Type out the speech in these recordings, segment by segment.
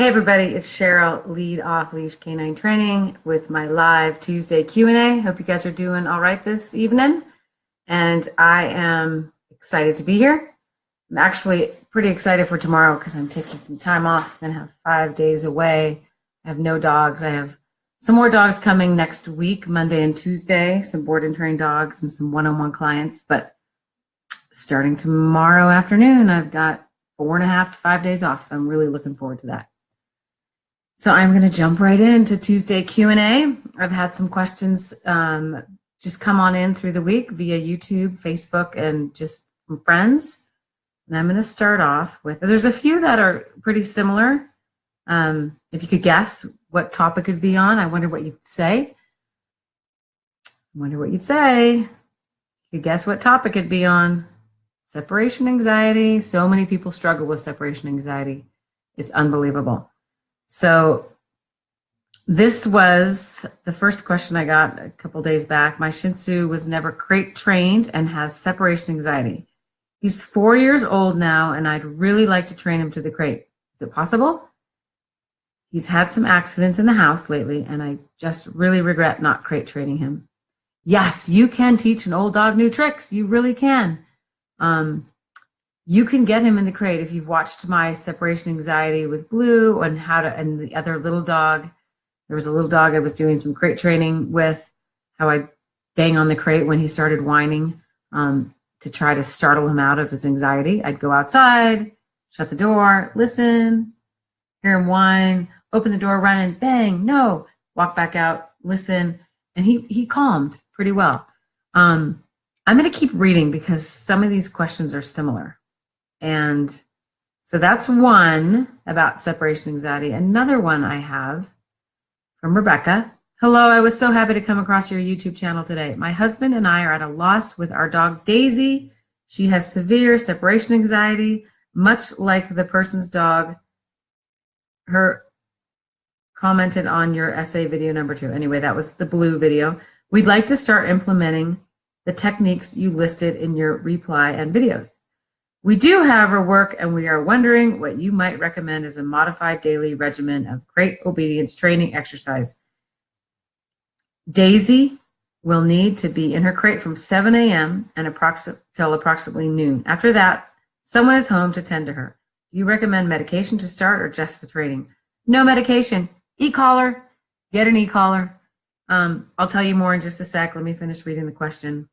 Hey everybody, it's Cheryl, lead Off Leash K9 Training with my live Tuesday Q&A. Hope you guys are doing all right this evening. And I am excited to be here. I'm actually pretty excited for tomorrow because I'm taking some time off. I'm going to have 5 days away. I have no dogs. I have some more dogs coming next week, Monday and Tuesday, some board and train dogs and some one-on-one clients. But starting tomorrow afternoon, I've got 4.5 to 5 days off. So I'm really looking forward to that. So I'm going to jump right into Tuesday Q&A. I've had some questions just come on in through the week via YouTube, Facebook, and just from friends. And I'm going to start off with, there's a few that are pretty similar. If you could guess what topic it'd be on, I wonder what you'd say. You could guess what topic it'd be on. Separation anxiety. So many people struggle with separation anxiety. It's unbelievable. So this was the first question I got a couple days back. My Shih Tzu was never crate trained and has separation anxiety. He's 4 years old now, and I'd really like to train him to the crate. Is it possible? He's had some accidents in the house lately, and I just really regret not crate training him. Yes, you can teach an old dog new tricks. You really can. You can get him in the crate if you've watched my separation anxiety with Blue and and the other little dog. There was a little dog I was doing some crate training with, how I bang on the crate when he started whining to try to startle him out of his anxiety. I'd go outside, shut the door, listen, hear him whine, open the door, run in, bang, no, walk back out, listen, and he calmed pretty well. I'm going to keep reading because some of these questions are similar. And so that's one about separation anxiety. Another one I have from Rebecca. Hello, I was so happy to come across your YouTube channel today. My husband and I are at a loss with our dog Daisy. She has severe separation anxiety, much like the person's dog. Her commented on your essay video number 2. Anyway, that was the Blue video. We'd like to start implementing the techniques you listed in your reply and videos. We do, however, work, and we are wondering what you might recommend as a modified daily regimen of crate obedience training exercise. Daisy will need to be in her crate from 7 a.m. and till approximately noon. After that, someone is home to tend to her. Do you recommend medication to start or just the training? No medication. Ecollar. Get an Ecollar. I'll tell you more in just a sec. Let me finish reading the question.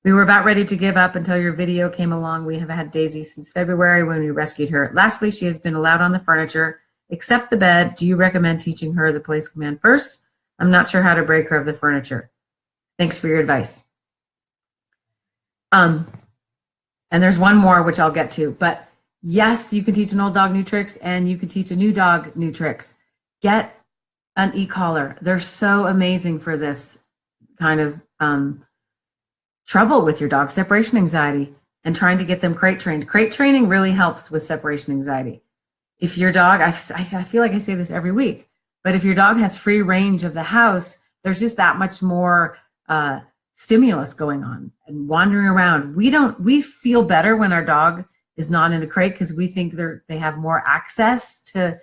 We were about ready to give up until your video came along. We have had Daisy since February when we rescued her. Lastly, she has been allowed on the furniture, except the bed. Do you recommend teaching her the place command first? I'm not sure how to break her of the furniture. Thanks for your advice. And there's one more, which I'll get to. But yes, you can teach an old dog new tricks, and you can teach a new dog new tricks. Get an Ecollar. They're so amazing for this kind of trouble with your dog, separation anxiety, and trying to get them crate trained. Crate training really helps with separation anxiety. If your dog, I feel like I say this every week, but if your dog has free range of the house, there's just that much more stimulus going on and wandering around. We feel better when our dog is not in a crate because we think they have more access to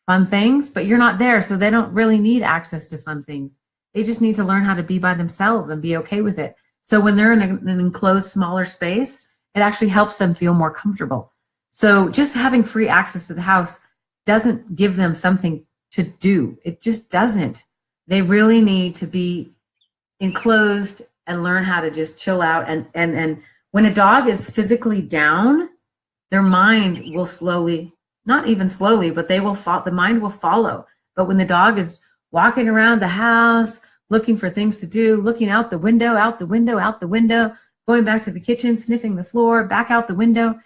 fun things, but you're not there, so they don't really need access to fun things. They just need to learn how to be by themselves and be okay with it. So when they're in an enclosed, smaller space, it actually helps them feel more comfortable. So just having free access to the house doesn't give them something to do. It just doesn't. They really need to be enclosed and learn how to just chill out. And when a dog is physically down, their mind will slowly, not even slowly, but the mind will follow. But when the dog is walking around the house, looking for things to do, looking out the window, going back to the kitchen, sniffing the floor, back out the window.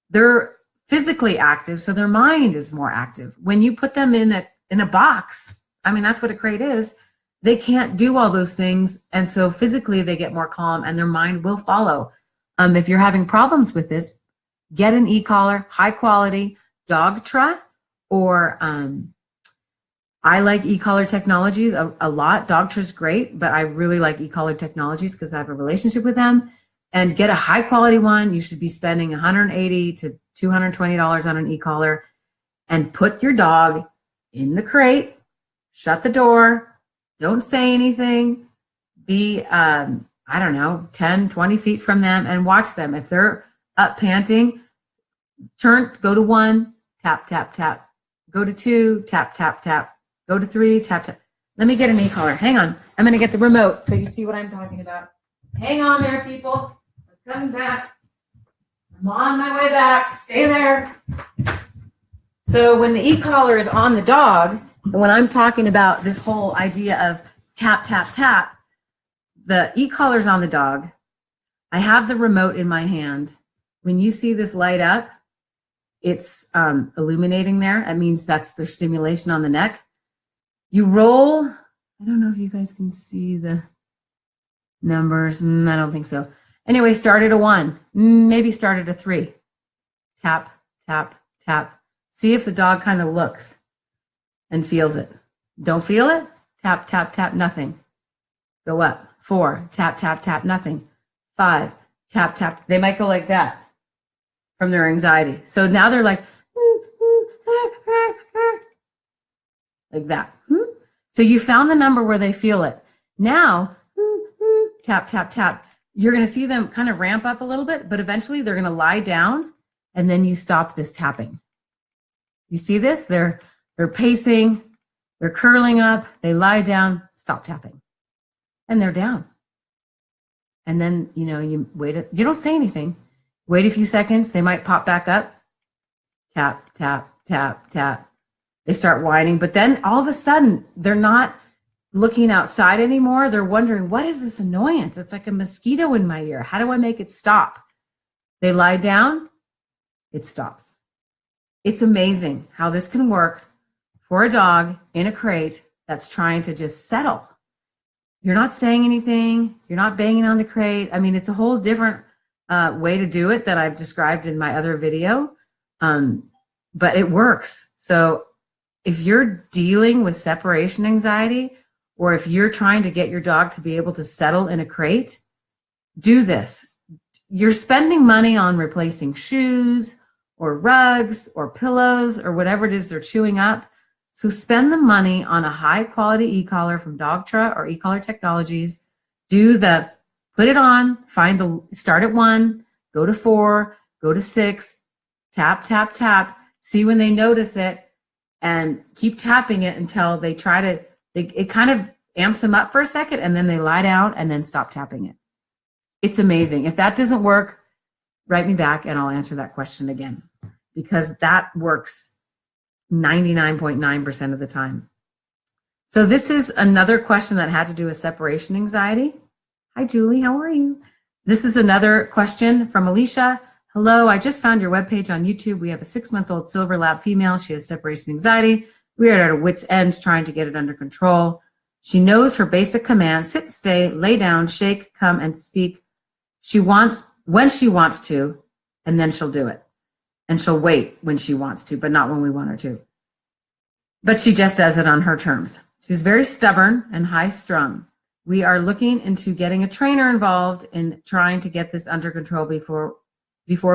They're physically active, so their mind is more active. When you put them in a box, I mean, that's what a crate is, they can't do all those things, and so physically they get more calm and their mind will follow. If you're having problems with this, get an Ecollar, high quality Dogtra, or I like Ecollar Technologies a lot. Dogtra's great, but I really like Ecollar Technologies because I have a relationship with them. And get a high quality one. You should be spending $180 to $220 on an Ecollar. and put your dog in the crate, shut the door, don't say anything, be, I don't know, 10, 20 feet from them and watch them. If they're up panting, go to 1, tap, tap, tap. Go to 2, tap, tap, tap. Go to 3, tap, tap. Let me get an e-collar. Hang on. I'm going to get the remote so you see what I'm talking about. Hang on there, people. I'm coming back. I'm on my way back. Stay there. So when the e-collar is on the dog, and when I'm talking about this whole idea of tap, tap, tap, the e-collar's on the dog. I have the remote in my hand. When you see this light up, it's illuminating there. That means that's the stimulation on the neck. You roll. I don't know if you guys can see the numbers. I don't think so. Anyway, start at a 1. Maybe start at a 3. Tap, tap, tap. See if the dog kind of looks and feels it. Don't feel it? Tap, tap, tap, nothing. Go up. 4, tap, tap, tap, nothing. 5, tap, tap. They might go like that from their anxiety. So now they're like that. So you found the number where they feel it. Now, tap, tap, tap. You're going to see them kind of ramp up a little bit, but eventually they're going to lie down, and then you stop this tapping. You see this? They're pacing, they're curling up, they lie down, stop tapping. And they're down. And then, you wait, you don't say anything. Wait a few seconds, they might pop back up. Tap, tap, tap, tap. They start whining, but then all of a sudden, they're not looking outside anymore. They're wondering, what is this annoyance? It's like a mosquito in my ear. How do I make it stop? They lie down, it stops. It's amazing how this can work for a dog in a crate that's trying to just settle. You're not saying anything. You're not banging on the crate. I mean, it's a whole different way to do it that I've described in my other video, but it works. So if you're dealing with separation anxiety, or if you're trying to get your dog to be able to settle in a crate, do this. You're spending money on replacing shoes or rugs or pillows or whatever it is they're chewing up. So spend the money on a high quality e-collar from Dogtra or Ecollar Technologies. Put it on, start at 1, go to 4, go to 6, tap, tap, tap, see when they notice it, and keep tapping it until they it kind of amps them up for a second, and then they lie down and then stop tapping it. It's amazing. If that doesn't work, write me back and I'll answer that question again, because that works 99.9% of the time. So this is another question that had to do with separation anxiety. Hi, Julie, how are you? This is another question from Alicia. Hello, I just found your webpage on YouTube. We have a 6-month-old silver lab female. She has separation anxiety. We are at our wit's end trying to get it under control. She knows her basic commands: sit, stay, lay down, shake, come, and speak. When she wants to, and then she'll do it. And she'll wait when she wants to, but not when we want her to. But she just does it on her terms. She's very stubborn and high-strung. We are looking into getting a trainer involved in trying to get this under control before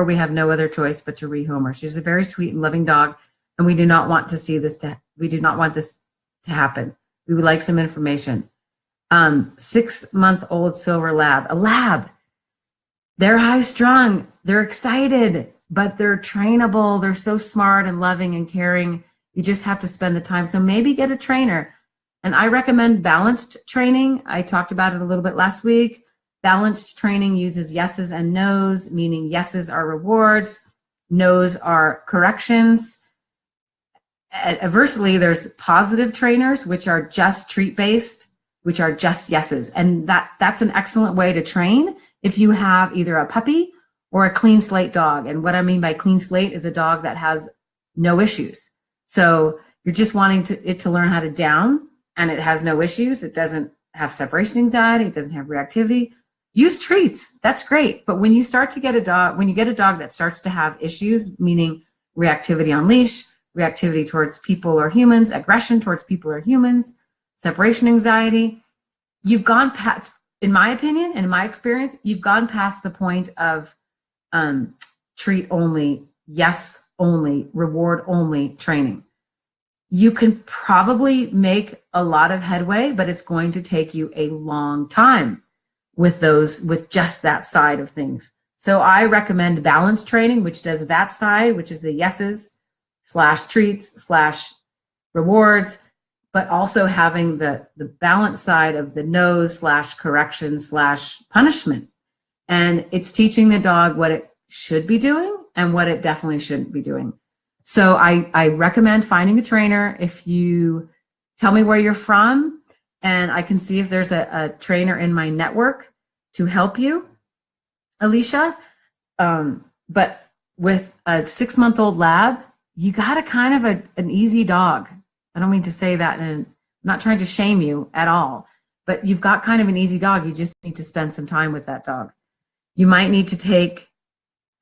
we have no other choice but to rehome her. She's a very sweet and loving dog, and we do not want this to happen. We would like some information. 6-month-old silver lab, a lab. They're high-strung, they're excited, but they're trainable. They're so smart and loving and caring. You just have to spend the time. So maybe get a trainer. And I recommend balanced training. I talked about it a little bit last week. Balanced training uses yeses and nos, meaning yeses are rewards, nos are corrections. Adversely, there's positive trainers, which are just treat-based, which are just yeses. And that's an excellent way to train if you have either a puppy or a clean slate dog. And what I mean by clean slate is a dog that has no issues. So you're just wanting it to learn how to down, and it has no issues. It doesn't have separation anxiety. It doesn't have reactivity. Use treats. That's great. But when you start to get a dog, when you get a dog that starts to have issues, meaning reactivity on leash, reactivity towards people or humans, aggression towards people or humans, separation anxiety, you've gone past, in my opinion, and in my experience, you've gone past the point of treat only, yes only, reward only training. You can probably make a lot of headway, but it's going to take you a long time with just that side of things. So I recommend balance training, which does that side, which is the yeses / treats / rewards, but also having the balance side of the no's / correction / punishment. And it's teaching the dog what it should be doing and what it definitely shouldn't be doing. So I recommend finding a trainer. If you tell me where you're from, and I can see if there's a trainer in my network to help you, Alicia. But with a 6-month-old lab, you got a kind of an easy dog. I don't mean to say that, and I'm not trying to shame you at all, but you've got kind of an easy dog. You just need to spend some time with that dog. You might need to take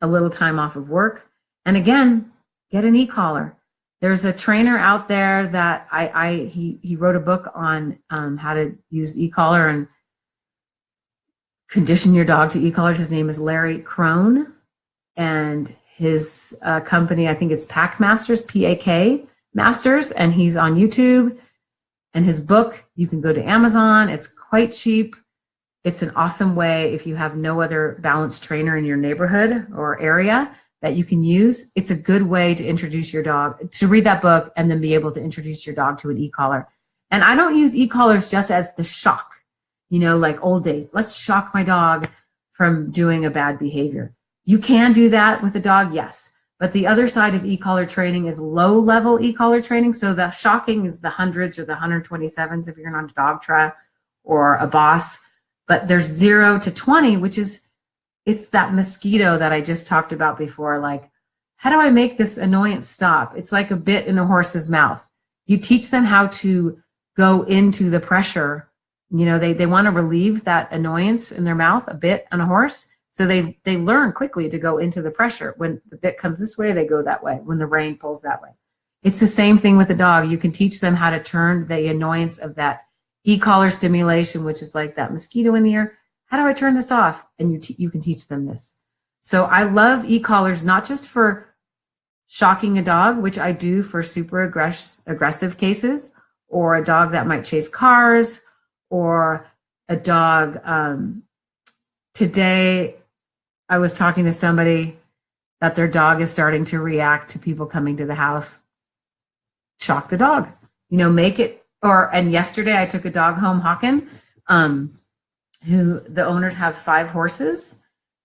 a little time off of work. And again, get an e-collar. There's a trainer out there that he wrote a book on how to use e-collar and condition your dog to e-collars. His name is Larry Crone, and his company, I think it's Pack Masters, PAK Masters, and he's on YouTube. And his book, you can go to Amazon. It's quite cheap. It's an awesome way if you have no other balance trainer in your neighborhood or area that you can use. It's a good way to introduce your dog, to read that book and then be able to introduce your dog to an e-collar. And I don't use e-collars just as the shock, like old days. Let's shock my dog from doing a bad behavior. You can do that with a dog, yes. But the other side of e-collar training is low-level e-collar training. So the shocking is the 100s or the 127s if you're not a dog tra or a boss. But there's 0 to 20, which is, it's that mosquito that I just talked about before. Like, how do I make this annoyance stop? It's like a bit in a horse's mouth. You teach them how to go into the pressure. They want to relieve that annoyance in their mouth, a bit on a horse. So they learn quickly to go into the pressure. When the bit comes this way, they go that way. When the rein pulls that way. It's the same thing with a dog. You can teach them how to turn the annoyance of that e-collar stimulation, which is like that mosquito in the ear. How do I turn this off? And you can teach them this. So I love e-collars, not just for shocking a dog, which I do for super aggressive cases, or a dog that might chase cars, or a dog. Today, I was talking to somebody that their dog is starting to react to people coming to the house. Shock the dog, make it. And yesterday I took a dog home, Hawken, who the owners have 5 horses,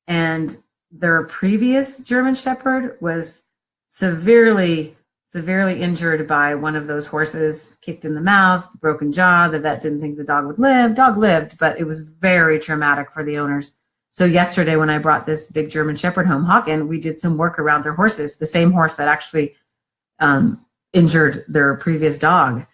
and their previous German Shepherd was severely injured by one of those horses, kicked in the mouth, broken jaw. The vet didn't think the dog would live. Dog lived, but it was very traumatic for the owners. So yesterday when I brought this big German Shepherd home, Hawken, we did some work around their horses, the same horse that actually injured their previous dog.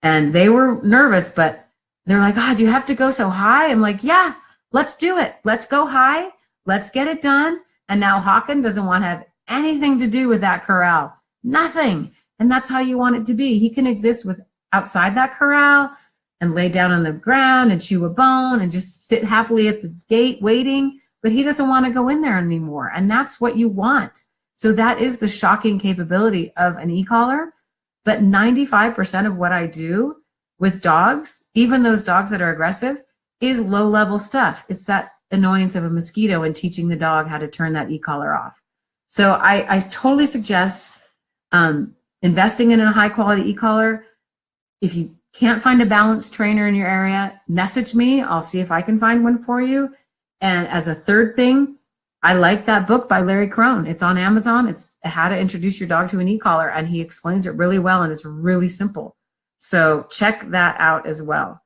And they were nervous, but they're like, oh, do you have to go so high? I'm like, yeah, let's do it. Let's go high. Let's get it done. And now Hawken doesn't want to have anything to do with that corral. Nothing. And that's how you want it to be. He can exist with outside that corral and lay down on the ground and chew a bone and just sit happily at the gate waiting. But he doesn't want to go in there anymore. And that's what you want. So that is the shocking capability of an e-collar. But 95% of what I do with dogs, even those dogs that are aggressive, is low-level stuff. It's that annoyance of a mosquito and teaching the dog how to turn that e-collar off. So I totally suggest investing in a high-quality e-collar. If you can't find a balance trainer in your area, message me. I'll see if I can find one for you. And as a third thing, I like that book by Larry Crone. It's on Amazon. It's How to Introduce Your Dog to an E-Collar, and he explains it really well, and it's really simple. So check that out as well.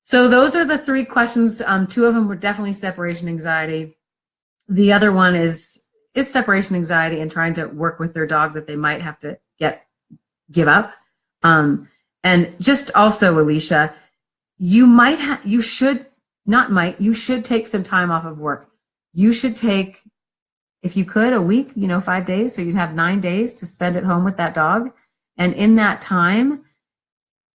So those are the 3 questions. 2 of them were definitely separation anxiety. The other one is separation anxiety and trying to work with their dog that they might have to give up. And just also, Alicia, you should take some time off of work. You should take, if you could, a week, 5 days. So you'd have 9 days to spend at home with that dog. And in that time,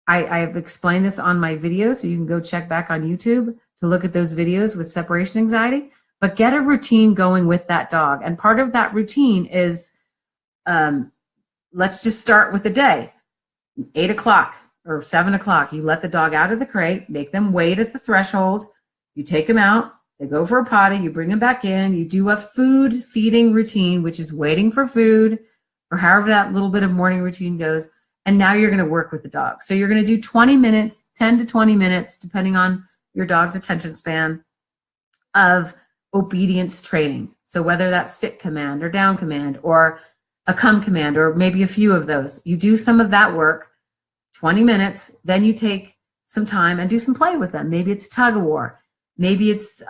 I've explained this on my videos, so you can go check back on YouTube to look at those videos with separation anxiety. But get a routine going with that dog. And part of that routine is let's just start with the day. 8 o'clock or 7 o'clock, you let the dog out of the crate, make them wait at the threshold. You take them out, they go for a potty, you bring them back in, you do a food feeding routine, which is waiting for food, or however that little bit of morning routine goes. And now you're going to work with the dog. So you're going to do 20 minutes, 10 to 20 minutes, depending on your dog's attention span, of obedience training. So whether that's sit command or down command or a come command, or maybe a few of those, you do some of that work, 20 minutes, then you take some time and do some play with them. Maybe it's tug of war. Maybe it's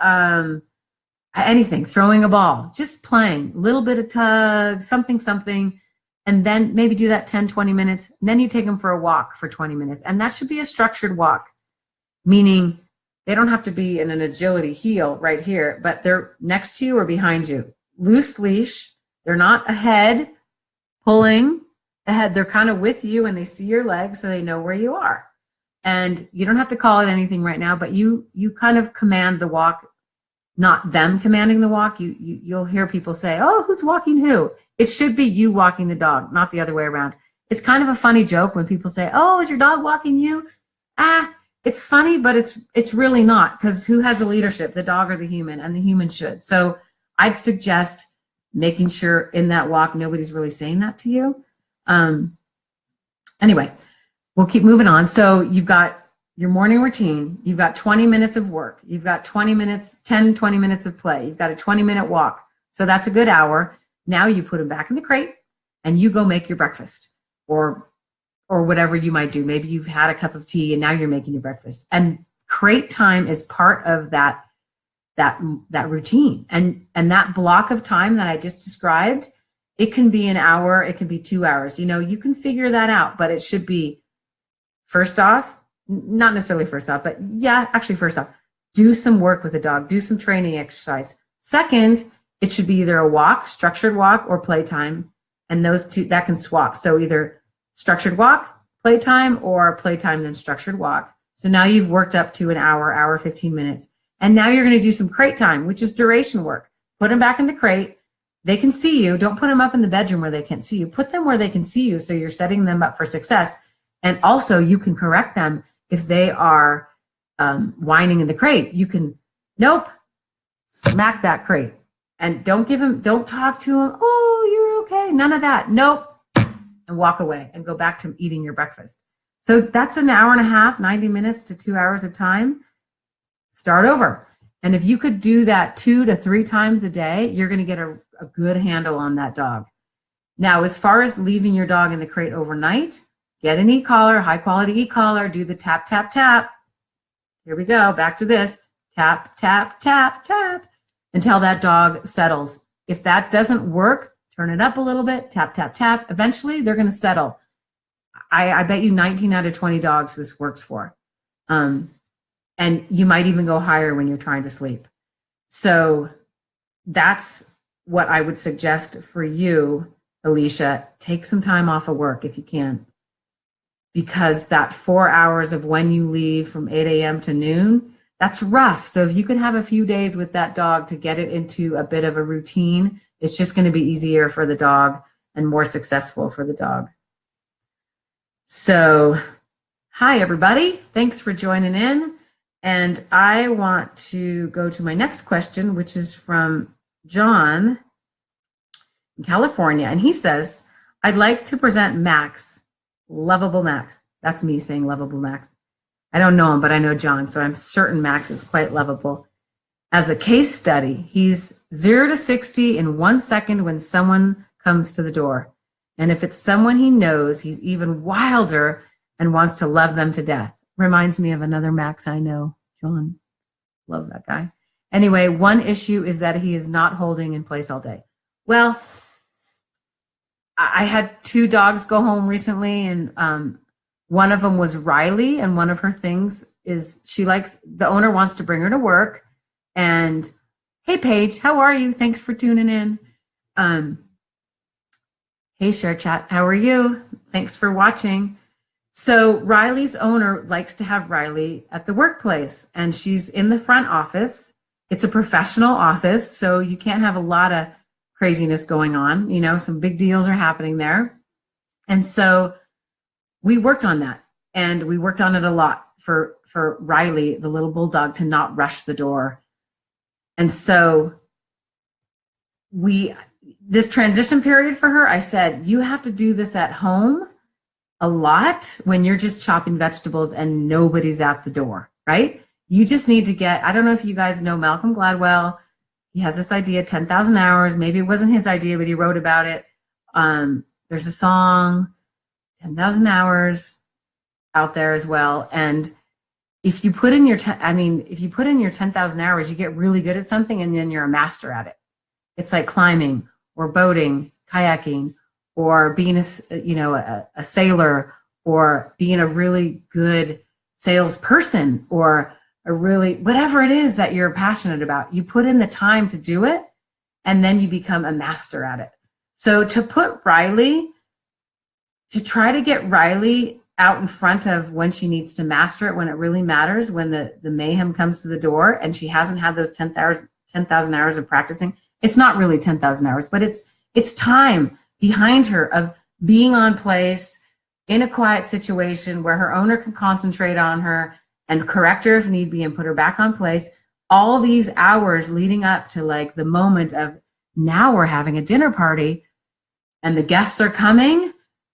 anything, throwing a ball, just playing, a little bit of tug, something, and then maybe do that 10, 20 minutes. And then you take them for a walk for 20 minutes. And that should be a structured walk, meaning they don't have to be in an agility heel right here, but they're next to you or behind you. Loose leash. They're not ahead pulling ahead. They're kind of with you and they see your legs so they know where you are. And you don't have to call it anything right now, but you kind of command the walk, not them commanding the walk. You'll hear people say, oh, who's walking who? It should be you walking the dog, not the other way around. It's kind of a funny joke when people say, oh, is your dog walking you? It's funny, but it's really not, because who has the leadership, the dog or the human? And the human should. So I'd suggest making sure in that walk, nobody's really saying that to you. Anyway, we'll keep moving on. So you've got your morning routine. You've got 20 minutes of work. You've got 20 minutes, 10, 20 minutes of play. You've got a 20-minute walk. So that's a good hour. Now you put them back in the crate and you go make your breakfast or whatever you might do. Maybe you've had a cup of tea and now you're making your breakfast. And crate time is part of that routine. And that block of time that I just described, it can be an hour, it can be 2 hours. You can figure that out, but it should be, first off, not necessarily first off, but yeah, actually first off, do some work with the dog, do some training exercise. Second, it should be either a walk, structured walk, or playtime. And those two, that can swap. So either structured walk, playtime, or playtime, then structured walk. So now you've worked up to an hour, 15 minutes. And now you're going to do some crate time, which is duration work. Put them back in the crate. They can see you. Don't put them up in the bedroom where they can't see you. Put them where they can see you, so you're setting them up for success. And also you can correct them if they are whining in the crate. You can, nope, smack that crate. And don't talk to them, oh, you're okay, none of that, nope, and walk away and go back to eating your breakfast. So that's an hour and a half, 90 minutes to 2 hours of time. Start over. And if you could do that 2 to 3 times a day, you're going to get a good handle on that dog. Now, as far as leaving your dog in the crate overnight, get an e-collar, high quality e-collar, do the tap, tap, tap. Here we go, back to this. Tap, tap, tap, tap, until that dog settles. If that doesn't work, turn it up a little bit, tap, tap, tap. Eventually, they're going to settle. I bet you 19 out of 20 dogs this works for. And you might even go higher when you're trying to sleep. So that's what I would suggest for you, Alicia. Take some time off of work if you can, because that 4 hours of when you leave from 8 a.m. to noon, that's rough. So if you can have a few days with that dog to get it into a bit of a routine, it's just going to be easier for the dog and more successful for the dog. So, hi everybody. Thanks for joining in. And I want to go to my next question, which is from John in California. And he says, I'd like to present Max, lovable Max. That's me saying lovable Max. I don't know him, but I know John, so I'm certain Max is quite lovable. As a case study, he's 0 to 60 in 1 second when someone comes to the door. And if it's someone he knows, he's even wilder and wants to love them to death. Reminds me of another Max I know, John. Love that guy. Anyway, one issue is that he is not holding in place all day. Well, I had 2 dogs go home recently, and one of them was Riley, and one of her things is the owner wants to bring her to work. And, hey, Paige, how are you? Thanks for tuning in. Hey, Share Chat, how are you? Thanks for watching. So Riley's owner likes to have Riley at the workplace, and she's in the front office. It's a professional office, so you can't have a lot of craziness going on. You know, some big deals are happening there. And so we worked on that, and we worked on it a lot for Riley, the little bulldog, to not rush the door. And so this transition period for her, I said, you have to do this at home a lot when you're just chopping vegetables and nobody's at the door, right? You just need to get, I don't know if you guys know Malcolm Gladwell. He has this idea, 10,000 hours. Maybe it wasn't his idea, but he wrote about it. There's a song, 10,000 hours out there as well. And if you put in your 10,000 hours, you get really good at something, and then you're a master at it. It's like climbing or boating, kayaking, or being a sailor, or being a really good salesperson, or whatever it is that you're passionate about. You put in the time to do it, and then you become a master at it. So to try to get Riley out in front of when she needs to master it, when it really matters, when the mayhem comes to the door and she hasn't had those 10,000 hours of practicing. It's not really 10,000 hours, but it's time behind her of being on place in a quiet situation where her owner can concentrate on her and correct her if need be and put her back on place. All these hours leading up to like the moment of, now we're having a dinner party and the guests are coming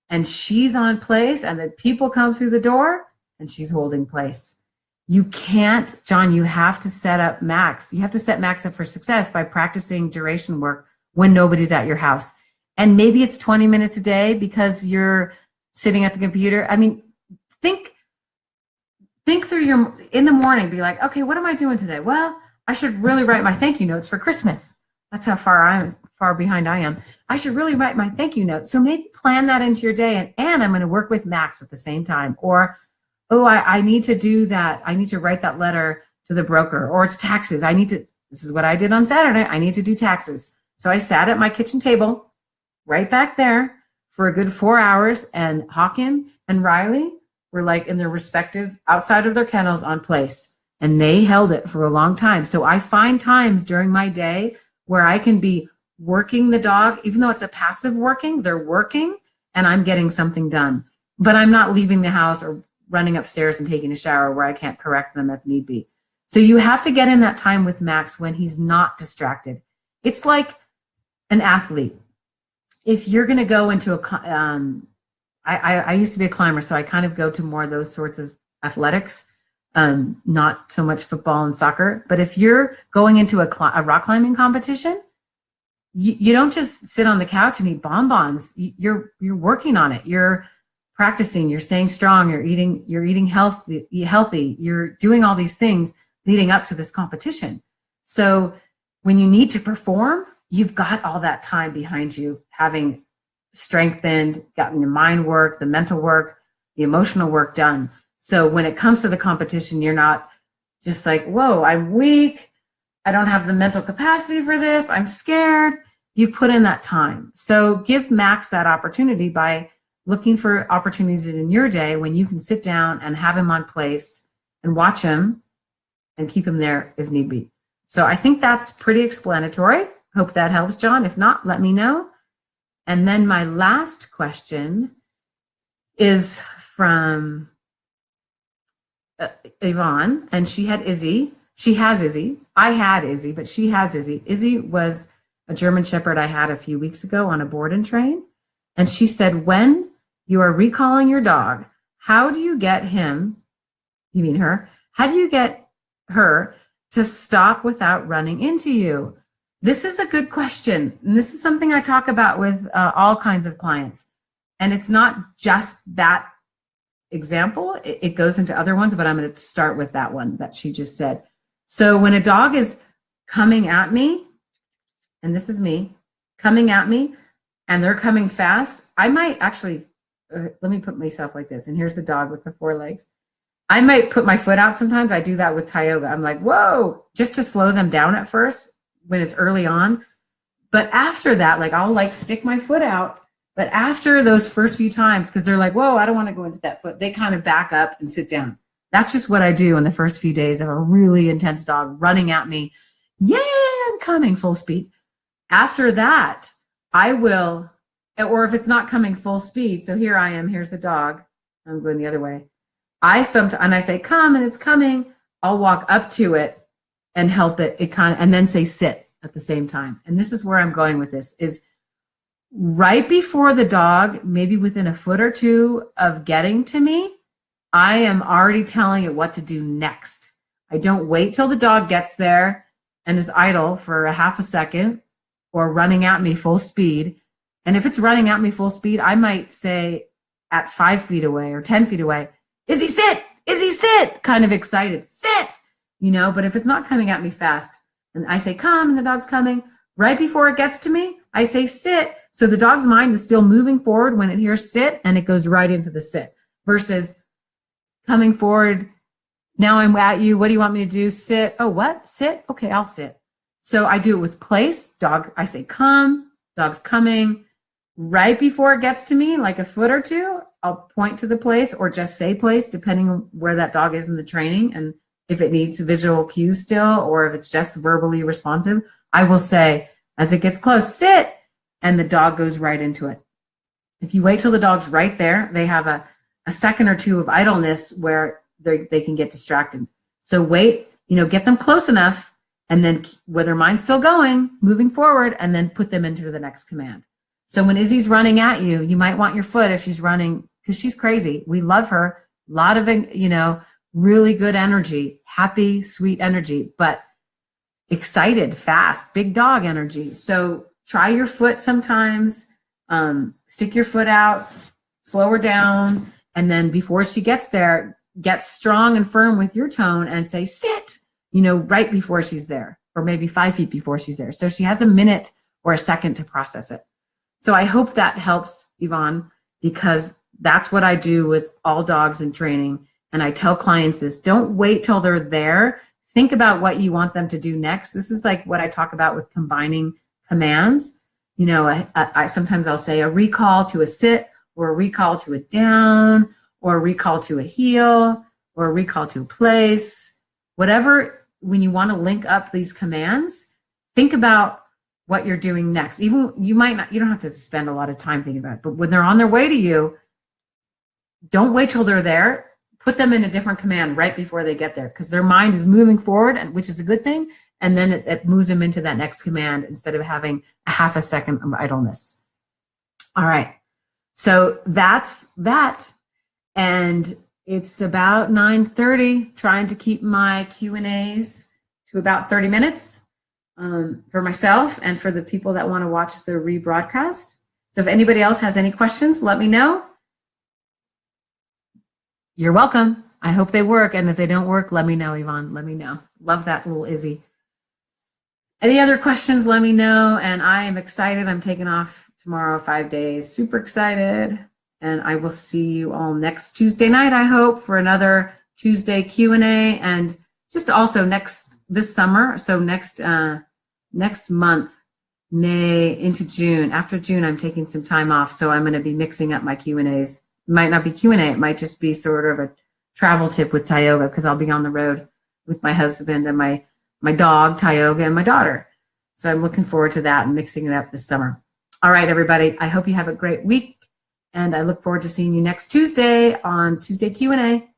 and she's on place and the people come through the door and she's holding place. You can't, John, you have to set up Max. You have to set Max up for success by practicing duration work when nobody's at your house. And maybe it's 20 minutes a day because you're sitting at the computer. I mean, think through in the morning, be like, okay, what am I doing today? Well, I should really write my thank you notes for Christmas. That's how far behind I am. I should really write my thank you notes. So maybe plan that into your day, and I'm going to work with Max at the same time. Or, oh, I need to do that. I need to write that letter to the broker, or it's taxes. This is what I did on Saturday. I need to do taxes. So I sat at my kitchen table right back there for a good 4 hours, and Hawken and Riley were like in their respective outside of their kennels on place, and they held it for a long time. So I find times during my day where I can be working the dog, even though it's a passive working, they're working and I'm getting something done, but I'm not leaving the house or running upstairs and taking a shower where I can't correct them if need be. So you have to get in that time with Max when he's not distracted. It's like an athlete. If you're going to go into I used to be a climber, so I kind of go to more of those sorts of athletics, not so much football and soccer. But if you're going into a rock climbing competition, you don't just sit on the couch and eat bonbons. You're working on it. You're practicing. You're staying strong. You're eating healthy. You're doing all these things leading up to this competition. So when you need to perform, you've got all that time behind you, having strengthened, gotten your mind work, the mental work, the emotional work done. So when it comes to the competition, you're not just like, whoa, I'm weak. I don't have the mental capacity for this. I'm scared. You've put in that time. So give Max that opportunity by looking for opportunities in your day when you can sit down and have him on place and watch him and keep him there if need be. So I think that's pretty explanatory. Hope that helps, John. If not, let me know. And then my last question is from Yvonne, and she had Izzy. She has Izzy. I had Izzy, but she has Izzy. Izzy was a German Shepherd I had a few weeks ago on a board and train. And she said, when you are recalling your dog, how do you get him, you mean her, how do you get her to stop without running into you? This is a good question. And this is something I talk about with all kinds of clients. And it's not just that example. It goes into other ones, but I'm going to start with that one that she just said. So when a dog is coming at me, and this is me, coming at me, and they're coming fast, I might actually, let me put myself like this. And here's the dog with the 4 legs. I might put my foot out sometimes. I do that with Tioga. I'm like, whoa, just to slow them down at first when it's early on. But after that, like I'll like stick my foot out. But after those first few times, because they're like, whoa, I don't want to go into that foot, they kind of back up and sit down. That's just what I do in the first few days of a really intense dog running at me. Yeah, I'm coming full speed. After that, I will, or if it's not coming full speed, so here I am, here's the dog, I'm going the other way. And I say, come, and it's coming, I'll walk up to it and help it, and then say sit at the same time. And this is where I'm going with this, is right before the dog, maybe within a foot or two of getting to me, I am already telling it what to do next. I don't wait till the dog gets there and is idle for a half a second or running at me full speed. And if it's running at me full speed, I might say at 5 feet away or 10 feet away, Izzy, sit, Izzy, sit, kind of excited, sit, but if it's not coming at me fast and I say, come, and the dog's coming, right before it gets to me, I say sit. So the dog's mind is still moving forward when it hears sit, and it goes right into the sit, versus coming forward. Now I'm at you. What do you want me to do? Sit. Oh, what? Sit? Okay, I'll sit. So I do it with place. Dog, I say come, dog's coming. Right before it gets to me, like a foot or two, I'll point to the place or just say place, depending on where that dog is in the training. And if it needs visual cues still, or if it's just verbally responsive, I will say, as it gets close, sit, and the dog goes right into it. If you wait till the dog's right there, they have a second or two of idleness where they can get distracted. So wait, get them close enough, and then with their mind still going, moving forward, and then put them into the next command. So when Izzy's running at you, you might want your foot if she's running, because she's crazy. We love her. A lot of, really good energy, happy, sweet energy, but excited, fast, big dog energy. So try your foot sometimes, stick your foot out, slow her down, and then before she gets there, get strong and firm with your tone and say, sit, right before she's there, or maybe 5 feet before she's there. So she has a minute or a second to process it. So I hope that helps, Yvonne, because that's what I do with all dogs in training. And I tell clients this, don't wait till they're there. Think about what you want them to do next. This is like what I talk about with combining commands. Sometimes I'll say a recall to a sit, or a recall to a down, or a recall to a heel, or a recall to a place. Whatever, when you want to link up these commands, think about what you're doing next. Even you don't have to spend a lot of time thinking about it, but when they're on their way to you, don't wait till they're there. Put them in a different command right before they get there, because their mind is moving forward, which is a good thing. And then it moves them into that next command instead of having a half a second of idleness. All right. So that's that. And it's about 9:30, trying to keep my Q&As to about 30 minutes for myself and for the people that want to watch the rebroadcast. So if anybody else has any questions, let me know. You're welcome. I hope they work. And if they don't work, let me know, Yvonne. Let me know. Love that little Izzy. Any other questions, let me know. And I am excited. I'm taking off tomorrow, 5 days. Super excited. And I will see you all next Tuesday night, I hope, for another Tuesday Q&A. And just also this summer, so next month, May into June. After June, I'm taking some time off. So I'm going to be mixing up my Q&As. It might not be Q&A. It might just be sort of a travel tip with Tioga, because I'll be on the road with my husband and my dog, Tioga, and my daughter. So I'm looking forward to that and mixing it up this summer. All right, everybody. I hope you have a great week, and I look forward to seeing you next Tuesday on Tuesday Q&A.